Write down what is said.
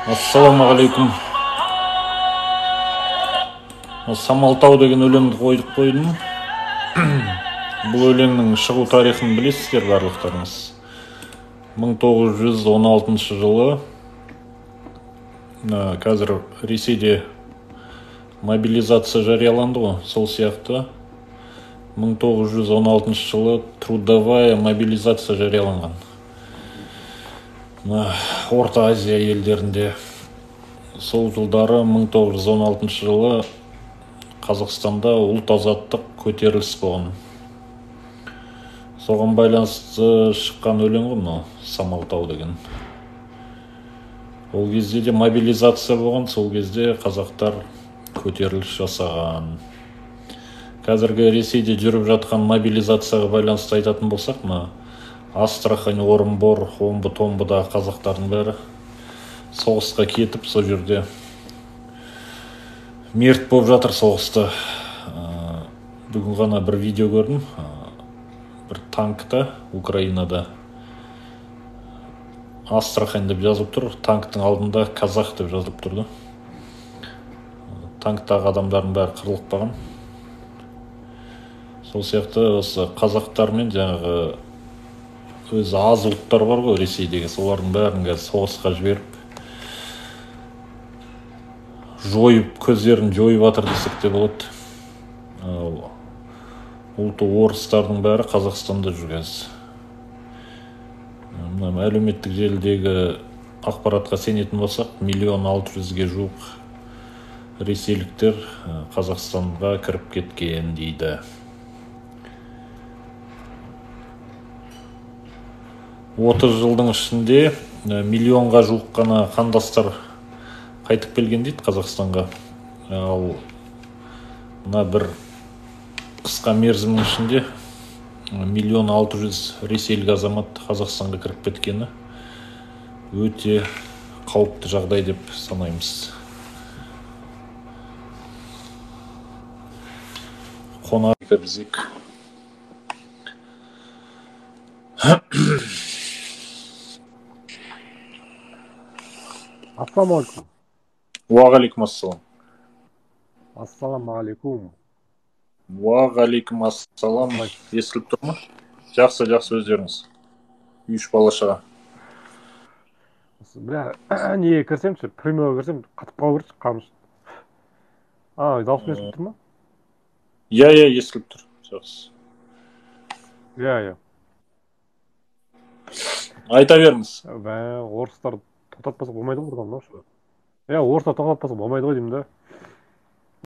Ассалаумағалейкум. Самалтау деген өлеңді қойдым. Бұл өлеңнің шығу тарихын білесіздер барлықтарыңыз. 1916 жылы қазір Ресейде мобилизация жарияланды ғой, сол сияқты 1916 жылы трудовая мобилизация жарияланған. Орта Азия елдерінде сол жылдары 1916 жылы Қазақстанда ұлт азаттық көтеріліс болған. Соған байланысты шыққан өлең ғой мынау Самалтау деген. Ол кезде де мобилизация болған, сол кезде қазақтар көтеріліс жасаған. Қазіргі Ресейде жүріп жатқан мобилизацияға байланысты айтатын болсақ, Астрахань, Орынбор, Омбы-Томбыда қазақтардың бәрі соғысқа кетіп, сол жерде мерт болып жатыр соғыста. Бүгін ғана бір видео көрдім. Бір танкта Украинада Астрахань деп жазылып тұр, танктың алдында казах деп жазылып тұрды. Танктағы адамдардың бәрі қырылып қалған. Сол сияқты осы қазақтар мен жаңағы өзі аз ұлттар бар ғой Ресейдегі, солардың бәрін соғысқа жіберіп, жойып, көздерін жойып жатыр десек те болады. Ұлты орыстардың бәрі Қазақстанда жүр қазір. Әлеуметтік желідегі ақпаратқа сенетін болсақ, 1,600,000-ге жуық ресейліктер Қазақстанға кіріп кеткен дейді. 30 жылдың ішінде 1,000,000-ға жуық қана қандастар қайтып келген дейді Қазақстанға. Ал мына бір қысқа мерзімнің ішінде 1,600,000 ресейлік азамат Қазақстанға кіріп кеткені өте қауіпті жағдай деп санаймыз. Қонақ кіргізейік. Ассалаумағалейкум. Уағалейкум ассалам. Ассалаумағалейкум. Уағалейкум ассалам. Естіліп тұр ма? Жақсы, өздеріңіз. Үй іш бала шаға. Бля, неге кірсемші, премьераға кірсем, қатып қалып қамыш. Дауыс естіліп тұр ма? Иә, естіліп тұр. Жақсы. Иә. Айта беріңіз. Орыстар тоқтатпаса болмайды ғой, орыстар тоқтатпаса болмайды ғой деймін да.